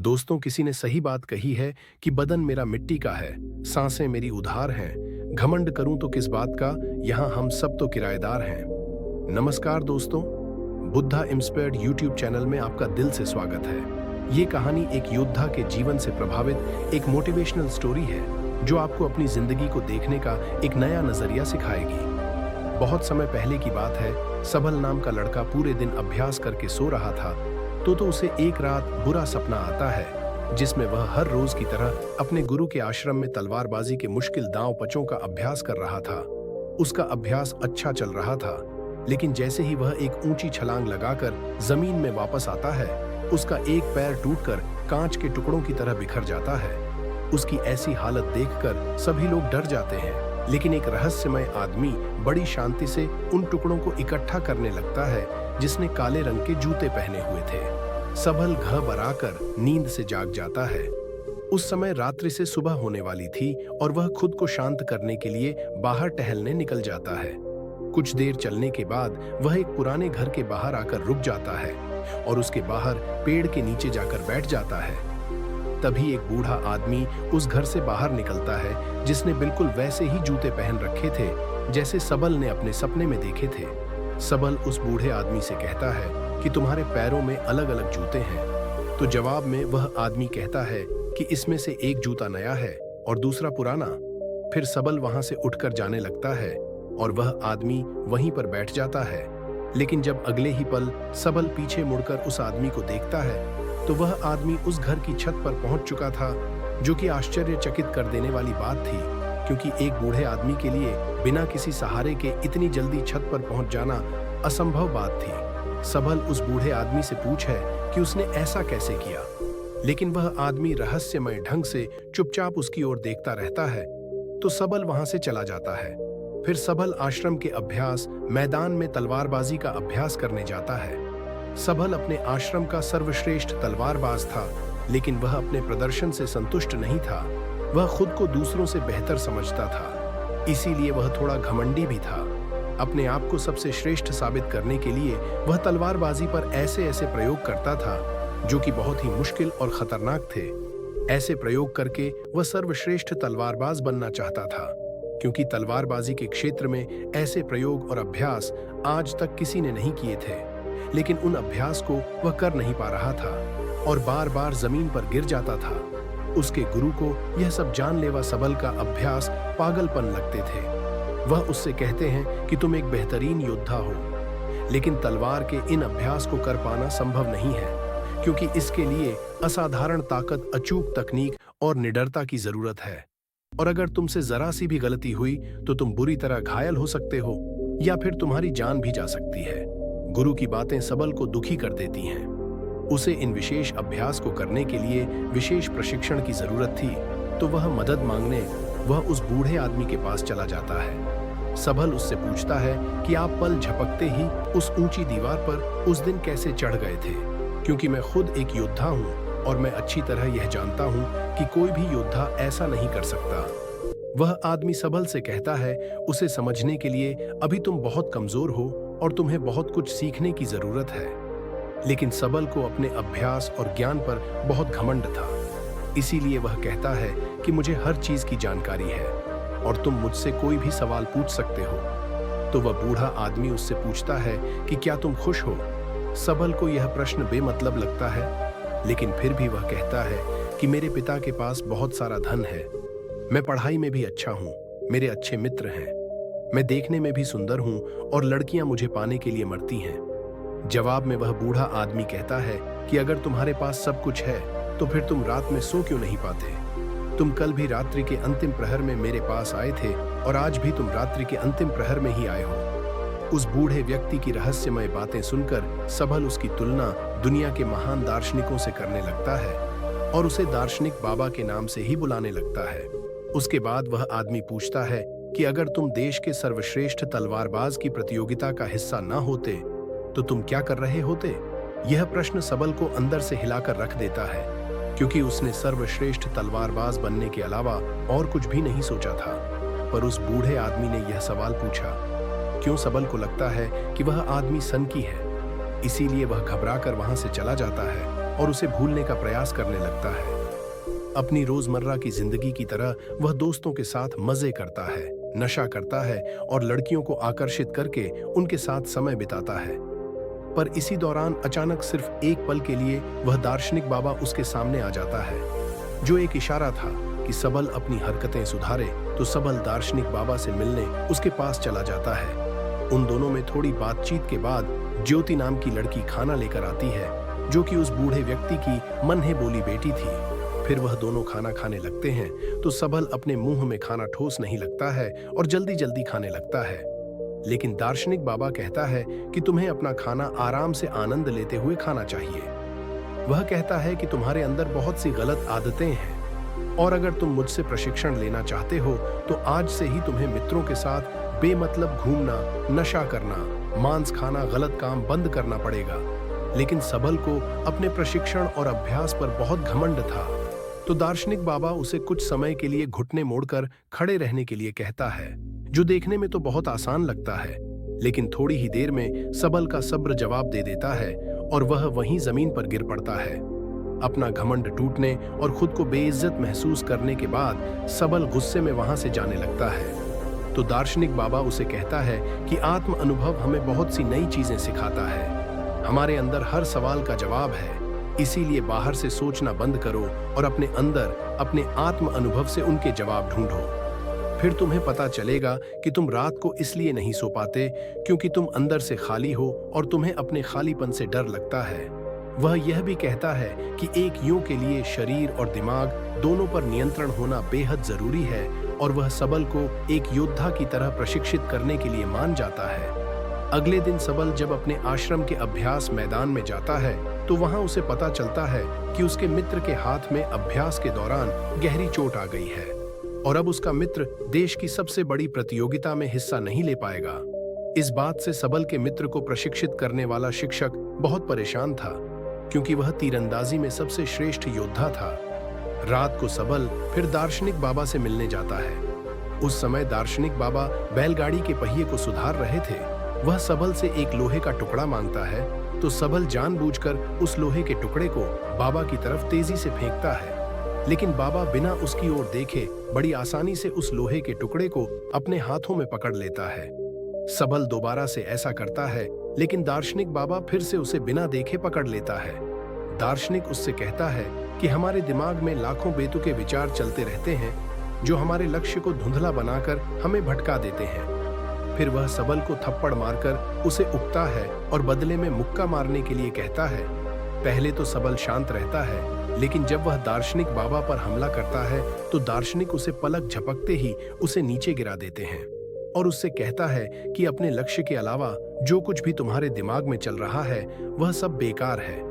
दोस्तों, किसी ने सही बात कही है कि बदन मेरा मिट्टी का है, सांसें मेरी उधार हैं। घमंड करूं तो किस बात का, यहाँ हम सब तो किराएदार हैं। नमस्कार दोस्तों, बुद्धा इंस्पायर्ड यूट्यूब चैनल में आपका दिल से स्वागत है। ये कहानी एक योद्धा के जीवन से प्रभावित एक मोटिवेशनल स्टोरी है जो आपको अपनी जिंदगी को देखने का एक नया नजरिया सिखाएगी। बहुत समय पहले की बात है, सबल नाम का लड़का पूरे दिन अभ्यास करके सो रहा था तो उसे एक रात बुरा सपना आता है जिसमें वह हर रोज की तरह अपने गुरु के आश्रम में तलवारबाजी के मुश्किल दांव पचों का अभ्यास कर रहा था। उसका अभ्यास अच्छा चल रहा था, लेकिन जैसे ही वह एक ऊंची छलांग लगाकर जमीन में वापस आता है, उसका एक पैर टूटकर कांच के टुकड़ों की तरह बिखर जाता है। उसकी ऐसी हालत देखकर सभी लोग डर जाते हैं, लेकिन एक रहस्यमय आदमी बड़ी शांति से उन टुकड़ों को इकट्ठा करने लगता है जिसने काले रंग के जूते पहने हुए थे। सबल घबराकर नींद से जाग जाता है। उस समय रात्रि से सुबह होने वाली थी और वह खुद को शांत करने के लिए बाहर टहलने निकल जाता है। कुछ देर चलने के बाद वह एक पुराने घर के बाहर आकर रुक जाता है और उसके बाहर पेड़ के नीचे जाकर बैठ जाता है। तभी एक बूढ़ा आदमी उस घर से बाहर निकलता है जिसने बिल्कुल वैसे ही जूते पहन रखे थे जैसे सबल ने अपने सपने में देखे थे। सबल उस बूढ़े आदमी से कहता है कि तुम्हारे पैरों में अलग अलग जूते हैं। तो जवाब में वह आदमी कहता है कि इसमें से एक जूता नया है और दूसरा पुराना। फिर सबल वहां से उठकर जाने लगता है और वह आदमी वहीं पर बैठ जाता है। लेकिन जब अगले ही पल सबल पीछे मुड़कर उस आदमी को देखता है तो वह आदमी उस घर की छत पर पहुंच चुका था, जो कि आश्चर्यचकित कर देने वाली बात थी, क्योंकि एक बूढ़े आदमी के लिए बिना किसी सहारे के इतनी जल्दी छत पर पहुंच जाना असंभव बात थी। सबल उस बूढ़े आदमी से पूछे कि उसने ऐसा कैसे किया, लेकिन वह आदमी रहस्यमय ढंग से चुपचाप उसकी ओर देखता रहता है। तो सबल वहां से चला जाता है। फिर सबल आश्रम के अभ्यास मैदान में तलवारबाजी का अभ्यास करने जाता है। सबल अपने आश्रम का सर्वश्रेष्ठ तलवारबाज था, लेकिन वह अपने प्रदर्शन से संतुष्ट नहीं था। वह खुद को दूसरों से बेहतर समझता था, इसीलिए वह थोड़ा घमंडी भी था। अपने आप को सबसे श्रेष्ठ साबित करने के लिए वह तलवारबाजी पर ऐसे ऐसे प्रयोग करता था जो कि बहुत ही मुश्किल और खतरनाक थे। ऐसे प्रयोग करके वह सर्वश्रेष्ठ तलवारबाज बनना चाहता था, क्योंकि तलवारबाजी के क्षेत्र में ऐसे प्रयोग और अभ्यास आज तक किसी ने नहीं किए थे। लेकिन उन अभ्यास को वह कर नहीं पा रहा था और बार बार जमीन पर गिर जाता था। उसके गुरु को यह सब जानलेवा सबल का अभ्यास पागलपन लगते थे। वह उससे कहते हैं कि तुम एक बेहतरीन योद्धा हो, लेकिन तलवार के इन अभ्यास को कर पाना संभव नहीं है, क्योंकि इसके लिए असाधारण ताकत, अचूक तकनीक और निडरता की जरूरत है। और अगर तुमसे जरा सी भी गलती हुई तो तुम बुरी तरह घायल हो सकते हो या फिर तुम्हारी जान भी जा सकती है। गुरु की बातें सबल को दुखी कर देती हैं। उसे इन विशेष अभ्यास को करने के लिए विशेष प्रशिक्षण की जरूरत थी, तो वह मदद मांगने वह उस बूढ़े आदमी के पास चला जाता है। सबल उससे पूछता है कि आप पल झपकते ही उस ऊंची दीवार पर उस दिन कैसे चढ़ गए थे, क्योंकि मैं खुद एक योद्धा हूँ और मैं अच्छी तरह यह जानता हूँ कि कोई भी योद्धा ऐसा नहीं कर सकता। वह आदमी सबल से कहता है, उसे समझने के लिए अभी तुम बहुत कमजोर हो और तुम्हें बहुत कुछ सीखने की जरूरत है। लेकिन सबल को अपने अभ्यास और ज्ञान पर बहुत घमंड था, इसीलिए वह कहता है कि मुझे हर चीज की जानकारी है और तुम मुझसे कोई भी सवाल पूछ सकते हो। तो वह बूढ़ा आदमी उससे पूछता है कि क्या तुम खुश हो। सबल को यह प्रश्न बेमतलब लगता है, लेकिन फिर भी वह कहता है कि मेरे पिता के पास बहुत सारा धन है, मैं पढ़ाई में भी अच्छा हूँ, मेरे अच्छे मित्र हैं, मैं देखने में भी सुंदर हूँ और लड़कियां मुझे पाने के लिए मरती हैं। जवाब में वह बूढ़ा आदमी कहता है कि अगर तुम्हारे पास सब कुछ है तो फिर तुम रात में सो क्यों नहीं पाते। तुम कल भी रात्रि के अंतिम प्रहर में मेरे पास आए थे और आज भी तुम रात्रि के अंतिम प्रहर में ही आए हो। उस बूढ़े व्यक्ति की रहस्यमय बातें सुनकर सबल उसकी तुलना दुनिया के महान दार्शनिकों से करने लगता है और उसे दार्शनिक बाबा के नाम से ही बुलाने लगता है। उसके बाद वह आदमी पूछता है कि अगर तुम देश के सर्वश्रेष्ठ तलवारबाज की प्रतियोगिता का हिस्सा न होते तो तुम क्या कर रहे होते। यह प्रश्न सबल को अंदर से हिलाकर रख देता है, क्योंकि उसने सर्वश्रेष्ठ तलवारबाज बनने के अलावा और कुछ भी नहीं सोचा था। पर उस बूढ़े आदमी ने यह सवाल पूछा, क्यों सबल को लगता है कि वह आदमी सनकी है, इसीलिए वह घबराकर वहां से चला जाता है। और उसे भूलने का प्रयास करने लगता है। अपनी रोजमर्रा की जिंदगी की तरह वह दोस्तों के साथ मजे करता है, नशा करता है और लड़कियों को आकर्षित करके उनके साथ समय बिताता है। पर इसी दौरान अचानक सिर्फ एक पल के लिए वह दार्शनिक बाबा उसके सामने आ जाता है। जो एक इशारा था कि सबल अपनी हरकतें सुधारे, तो सबल दार्शनिक बाबा से मिलने उसके पास चला जाता है। उन दोनों में थोड़ी बातचीत के बाद ज्योति नाम की लड़की खाना लेकर आती है, जो कि उस बूढ़े व्यक्ति की मनहे बोली बेटी थी। फिर वह दोनों खाना खाने लगते हैं तो सबल अपने मुंह में खाना ठोस नहीं लगता है और जल्दी जल्दी खाने लगता है। लेकिन दार्शनिक बाबा कहता है कि तुम्हें अपना खाना आराम से आनंद लेते हुए खाना चाहिए। वह कहता है कि तुम्हारे अंदर बहुत सी गलत आदतें हैं और अगर तुम मुझसे प्रशिक्षण लेना चाहते हो तो आज से ही तुम्हें मित्रों के साथ बेमतलब घूमना, नशा करना, मांस खाना, गलत काम बंद करना पड़ेगा। लेकिन सबल को अपने प्रशिक्षण और अभ्यास पर बहुत घमंड था, तो दार्शनिक बाबा उसे कुछ समय के लिए घुटने मोड़कर खड़े रहने के लिए कहता है, जो देखने में तो बहुत आसान लगता है। लेकिन थोड़ी ही देर में सबल का सब्र जवाब दे देता है और वह वहीं जमीन पर गिर पड़ता है। अपना घमंड टूटने और खुद को बेइज्जत महसूस करने के बाद सबल गुस्से में वहां से जाने लगता है। तो दार्शनिक बाबा उसे कहता है कि आत्म अनुभव हमें बहुत सी नई चीजें सिखाता है। हमारे अंदर हर सवाल का जवाब है, इसीलिए बाहर से सोचना बंद करो और अपने अंदर अपने आत्म अनुभव से उनके जवाब ढूंढो। फिर तुम्हें पता चलेगा कि तुम रात को इसलिए नहीं सो पाते क्योंकि तुम अंदर से खाली हो और तुम्हें अपने खालीपन से डर लगता है। वह यह भी कहता है कि एक यूं के लिए शरीर और दिमाग दोनों पर नियंत्रण होना बेहद जरूरी है और वह सबल को एक योद्धा की तरह प्रशिक्षित करने के लिए मान जाता है। अगले दिन सबल जब अपने आश्रम के अभ्यास मैदान में जाता है तो वहां उसे पता चलता है कि उसके मित्र के हाथ में अभ्यास के दौरान गहरी चोट आ गई है और अब उसका मित्र देश की सबसे बड़ी प्रतियोगिता में हिस्सा नहीं ले पाएगा। इस बात से सबल के मित्र को प्रशिक्षित करने वाला शिक्षक बहुत परेशान था, क्योंकि वह तीरंदाजी में सबसे श्रेष्ठ योद्धा था। रात को सबल फिर दार्शनिक बाबा से मिलने जाता है। उस समय दार्शनिक बाबा बैलगाड़ी के पहिए को सुधार रहे थे। वह सबल से एक लोहे का टुकड़ा मांगता है, तो सबल जानबूझकर उस लोहे के टुकड़े को बाबा की तरफ तेजी से फेंकता है। लेकिन बाबा बिना उसकी ओर देखे बड़ी आसानी से उस लोहे के टुकड़े को अपने हाथों में पकड़ लेता है। सबल दोबारा से ऐसा करता है, लेकिन दार्शनिक बाबा फिर से उसे बिना देखे पकड़ लेता है। दार्शनिक उससे कहता है कि हमारे दिमाग में लाखों बेतुके विचार चलते रहते हैं, जो हमारे लक्ष्य को धुंधला बनाकर हमें भटका देते हैं। फिर वह सबल को थप्पड़ मारकर उसे उकता है और बदले में मुक्का मारने के लिए कहता है। पहले तो सबल शांत रहता है, लेकिन जब वह दार्शनिक बाबा पर हमला करता है तो दार्शनिक उसे पलक झपकते ही उसे नीचे गिरा देते हैं और उससे कहता है कि अपने लक्ष्य के अलावा जो कुछ भी तुम्हारे दिमाग में चल रहा है वह सब बेकार है।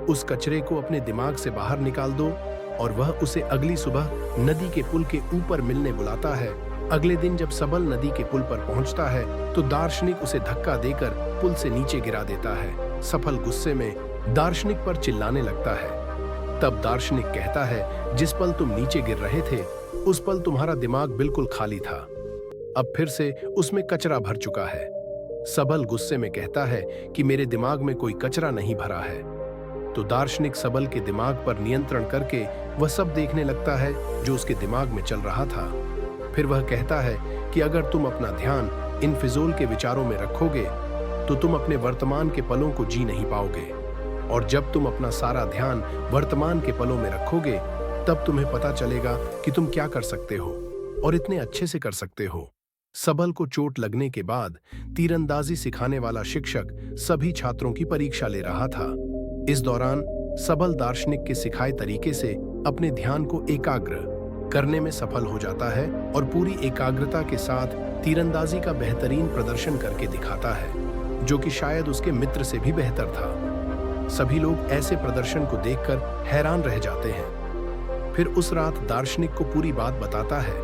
उस कचरे को अपने दिमाग से बाहर निकाल दो। और वह उसे अगली सुबह नदी के पुल के ऊपर मिलने बुलाता है। अगले दिन जब सबल नदी के पुल पर पहुंचता है तो दार्शनिक उसे धक्का देकर पुल से नीचे गिरा देता है। सफल गुस्से में दार्शनिक पर चिल्लाने लगता है। तब दार्शनिक कहता है, जिस पल तुम नीचे गिर रहे थे उस पल तुम्हारा दिमाग बिल्कुल खाली था, अब फिर से उसमें कचरा भर चुका है। सबल गुस्से में कहता है कि मेरे दिमाग में कोई कचरा नहीं भरा है। तो दार्शनिक सबल के दिमाग पर नियंत्रण करके वह सब देखने लगता है जो उसके दिमाग में चल रहा था। फिर वह कहता है कि अगर तुम अपना ध्यान इन फिजूल के विचारों में रखोगे तो तुम अपने वर्तमान के पलों को जी नहीं पाओगे, और जब तुम अपना सारा ध्यान वर्तमान के पलों में रखोगे तब तुम्हें पता चलेगा कि तुम क्या कर सकते हो और इतने अच्छे से कर सकते हो। सबल को चोट लगने के बाद तीरंदाजी सिखाने वाला शिक्षक सभी छात्रों की परीक्षा ले रहा था। इस दौरान सबल दार्शनिक के सिखाए तरीके से अपने ध्यान को एकाग्र करने में सफल हो जाता है और पूरी एकाग्रता के साथ तीरंदाजी का बेहतरीन प्रदर्शन करके दिखाता है, जो कि शायद उसके मित्र से भी बेहतर था। सभी लोग ऐसे प्रदर्शन को देखकर हैरान रह जाते हैं। फिर उस रात दार्शनिक को पूरी बात बताता है।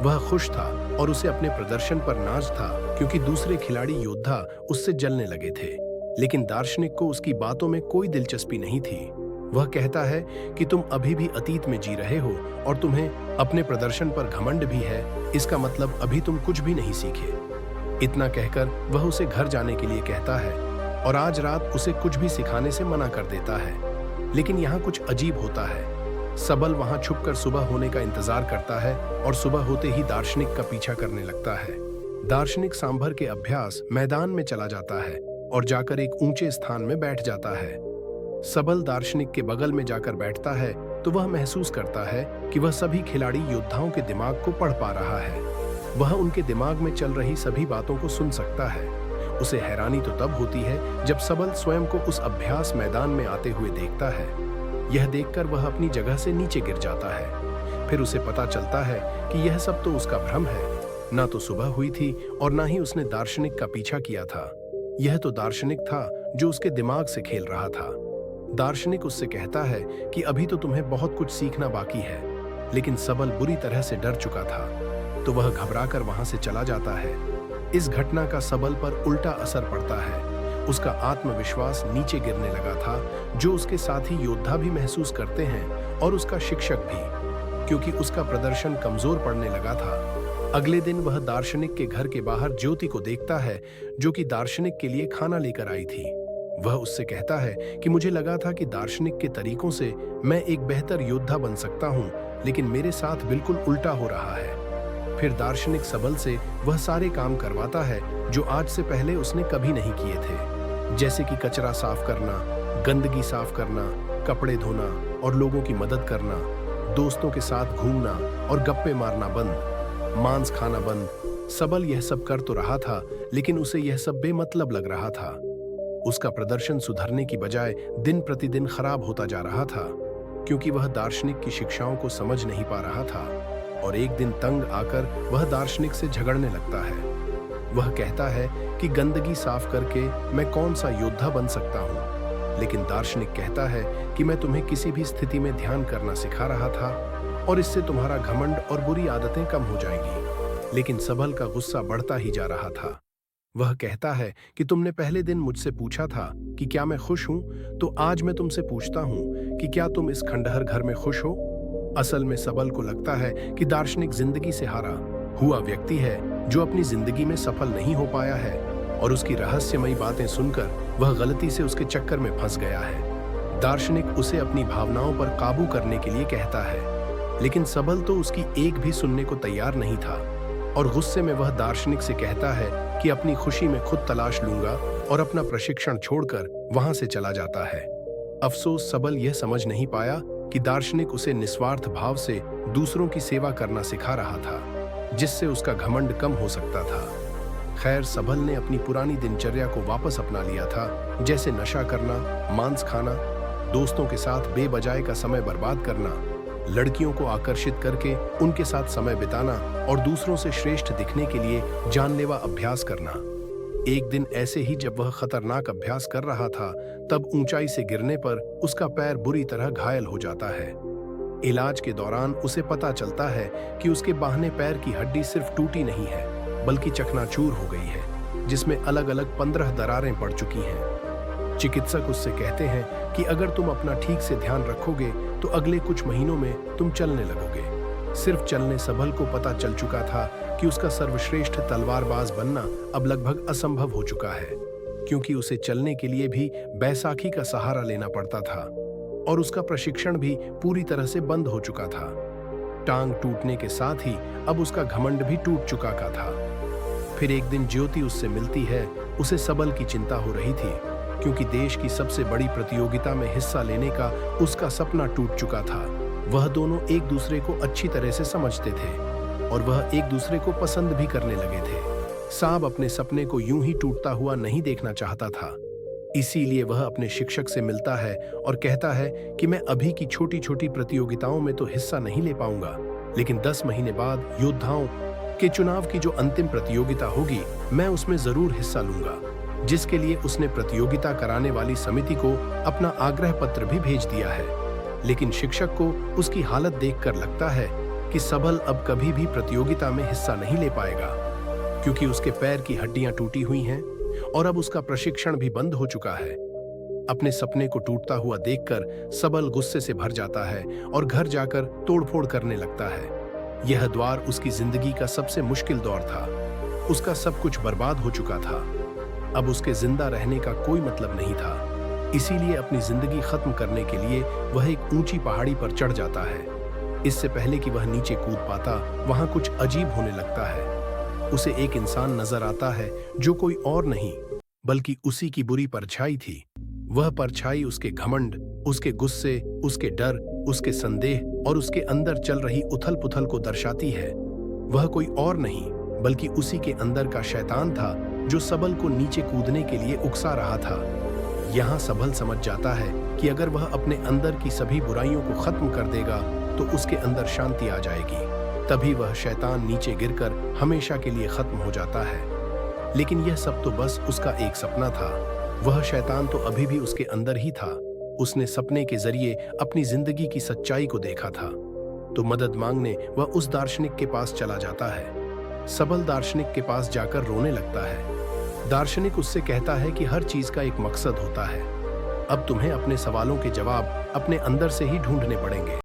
वह खुश था और उसे अपने प्रदर्शन पर नाज था, क्योंकि दूसरे खिलाड़ी योद्धा उससे जलने लगे थे। लेकिन दार्शनिक को उसकी बातों में कोई दिलचस्पी नहीं थी। वह कहता है कि तुम अभी भी अतीत में जी रहे हो और तुम्हें अपने प्रदर्शन पर घमंड भी है, इसका मतलब अभी तुम कुछ भी नहीं सीखे। इतना कहकर वह उसे घर जाने के लिए कहता है और आज रात उसे कुछ भी सिखाने से मना कर देता है। लेकिन यहाँ कुछ अजीब होता है। सबल वहां छुपकर सुबह होने का इंतजार करता है और सुबह होते ही दार्शनिक का पीछा करने लगता है। दार्शनिक सांभर के अभ्यास मैदान में चला जाता है और जाकर एक ऊंचे स्थान में बैठ जाता है। सबल दार्शनिक के बगल में जाकर बैठता है तो वह महसूस करता है कि वह सभी खिलाड़ी योद्धाओं के दिमाग को पढ़ पा रहा है। वह उनके दिमाग में चल रही सभी बातों को सुन सकता है। उसे हैरानी तो तब होती है जब सबल स्वयं को उस अभ्यास मैदान में आते हुए देखता है। यह देखकर वह अपनी जगह से नीचे गिर जाता है। फिर उसे पता चलता है कि यह सब तो उसका भ्रम है। ना तो सुबह हुई थी और ना ही उसने दार्शनिक का पीछा किया था। यह तो दार्शनिक था जो उसके दिमाग से खेल रहा था। दार्शनिक उससे कहता है कि अभी तो तुम्हें बहुत कुछ सीखना बाकी है, लेकिन सबल बुरी तरह से डर चुका था, तो वह घबराकर वहां से चला जाता है। इस घटना का सबल पर उल्टा असर पड़ता है। उसका आत्मविश्वास नीचे गिरने लगा था, जो उसके साथी योद्धा भी महसूस करते हैं और उसका शिक्षक भी, क्योंकि उसका प्रदर्शन कमजोर पड़ने लगा था। अगले दिन वह दार्शनिक के घर के बाहर ज्योति को देखता है, जो कि दार्शनिक के लिए खाना लेकर आई थी। वह उससे कहता है कि मुझे लगा था कि दार्शनिक के तरीकों से मैं एक बेहतर योद्धा बन सकता हूँ, लेकिन मेरे साथ बिल्कुल उल्टा हो रहा है। फिर दार्शनिक सबल से वह सारे काम करवाता है जो आज से पहले उसने कभी नहीं किए थे, जैसे कि कचरा साफ करना, गंदगी साफ करना, कपड़े धोना और लोगों की मदद करना, दोस्तों के साथ घूमना और गप्पे मारना बंद, मांस खाना बंद। सबल यह सब कर तो रहा था, लेकिन उसे यह सब बेमतलब लग रहा था। उसका प्रदर्शन सुधरने की बजाय दिन प्रतिदिन खराब होता जा रहा था, क्योंकि वह दार्शनिक की शिक्षाओं को समझ नहीं पा रहा था। और एक दिन तंग आकर वह दार्शनिक से झगड़ने लगता है। वह कहता है कि गंदगी साफ करके मैं कौन सा योद्धा बन सकता हूँ, लेकिन दार्शनिक कहता है कि मैं तुम्हें किसी भी स्थिति में ध्यान करना सिखा रहा था और इससे तुम्हारा घमंड और बुरी आदतें कम हो जाएंगी। लेकिन सबल का गुस्सा बढ़ता ही जा रहा था। वह कहता है कि तुमने पहले दिन मुझसे पूछा था कि क्या मैं खुश हूं, तो आज मैं तुमसे पूछता हूं कि क्या तुम इस खंडहर घर में खुश हो। असल में सबल को लगता है कि दार्शनिक जिंदगी से हारा हुआ व्यक्ति है जो अपनी जिंदगी में सफल नहीं हो पाया है, और उसकी रहस्यमयी बातें सुनकर वह गलती से उसके चक्कर में फंस गया है। दार्शनिक उसे अपनी भावनाओं पर काबू करने के लिए कहता है, लेकिन सबल तो उसकी एक भी सुनने को तैयार नहीं था और गुस्से में वह दार्शनिक से कहता है कि अपनी खुशी में खुद तलाश लूंगा और अपना प्रशिक्षण छोड़कर वहां से चला जाता है। अफसोस सबल यह समझ नहीं पाया कि दार्शनिक उसे निस्वार्थ भाव से दूसरों की सेवा करना सिखा रहा था, जिससे उसका घमंड कम हो सकता था। खैर, सबल ने अपनी पुरानी दिनचर्या को वापस अपना लिया था, जैसे नशा करना, मांस खाना, दोस्तों के साथ बेवजह का समय बर्बाद करना, लड़कियों को आकर्षित करके उनके साथ समय बिताना और दूसरों से श्रेष्ठ दिखने के लिए जानलेवा अभ्यास करना। एक दिन ऐसे ही जब वह खतरनाक अभ्यास कर रहा था, तब ऊंचाई से गिरने पर उसका पैर बुरी तरह घायल हो जाता है। इलाज के दौरान उसे पता चलता है कि उसके बाहने पैर की हड्डी सिर्फ टूटी नहीं है, बल्कि चकनाचूर हो गई है, जिसमें अलग अलग 15 दरारें पड़ चुकी हैं। चिकित्सक उससे कहते हैं कि अगर तुम अपना ठीक से ध्यान रखोगे तो अगले कुछ महीनों में तुम चलने लगोगे। सिर्फ चलने सबल को पता चल चुका था कि उसका सर्वश्रेष्ठ तलवारबाज बनना अब लगभग असंभव हो चुका है, क्योंकि उसे चलने के लिए भी बैसाखी का सहारा लेना पड़ता था और उसका प्रशिक्षण भी पूरी तरह से बंद हो चुका था। टांग टूटने के साथ ही अब उसका घमंड भी टूट चुका का था। फिर एक दिन ज्योति उससे मिलती है। उसे सबल की चिंता हो रही थी, क्योंकि देश की सबसे बड़ी प्रतियोगिता में हिस्सा लेने का उसका सपना टूट चुका था। वह दोनों एक दूसरे को अच्छी तरह से समझते थे और वह एक दूसरे को पसंद भी करने लगे थे। साब अपने सपने को यूं ही टूटता हुआ नहीं देखना चाहता था, इसीलिए वह अपने शिक्षक से मिलता है और कहता है कि मैं अभी की छोटी छोटी प्रतियोगिताओं में तो हिस्सा नहीं ले पाऊंगा, लेकिन 10 महीने बाद योद्धाओं के चुनाव की जो अंतिम प्रतियोगिता होगी, मैं उसमें जरूर हिस्सा लूंगा, जिसके लिए उसने प्रतियोगिता कराने वाली समिति को अपना आग्रह पत्र भी भेज दिया है। लेकिन शिक्षक को उसकी हालत देखकर लगता है कि सबल अब कभी भी प्रतियोगिता में हिस्सा नहीं ले पाएगा, क्योंकि उसके पैर की हड्डियां टूटी हुई हैं और अब उसका प्रशिक्षण भी बंद हो चुका है। अपने सपने को टूटता हुआ देखकर सबल गुस्से से भर जाता है और घर जाकर तोड़फोड़ करने लगता है। यह द्वार उसकी जिंदगी का सबसे मुश्किल दौर था। उसका सब कुछ बर्बाद हो चुका था। अब उसके जिंदा रहने का कोई मतलब नहीं था। इसीलिए अपनी जिंदगी खत्म करने के लिए वह एक ऊंची पहाड़ी पर चढ़ जाता है। इससे पहले कि वह नीचे कूद पाता, वहां कुछ अजीब होने लगता है। उसे एक इंसान नजर आता है जो कोई और नहीं बल्कि उसी की बुरी परछाई थी। वह परछाई उसके घमंड, उसके गुस्से, उसके डर, उसके संदेह और उसके अंदर चल रही उथल-पुथल को दर्शाती है। वह कोई और नहीं बल्कि उसी के अंदर का शैतान था जो सबल को नीचे कूदने के लिए उकसा रहा था। यहाँ सबल समझ जाता है कि अगर वह अपने अंदर की सभी बुराइयों को खत्म कर देगा तो उसके अंदर शांति आ जाएगी। तभी वह शैतान नीचे गिरकर हमेशा के लिए खत्म हो जाता है। लेकिन यह सब तो बस उसका एक सपना था। वह शैतान तो अभी भी उसके अंदर ही था। उसने सपने के जरिए अपनी जिंदगी की सच्चाई को देखा था। तो मदद मांगने वह उस दार्शनिक के पास चला जाता है। सबल दार्शनिक के पास जाकर रोने लगता है। दार्शनिक उससे कहता है कि हर चीज का एक मकसद होता है। अब तुम्हें अपने सवालों के जवाब अपने अंदर से ही ढूंढने पड़ेंगे।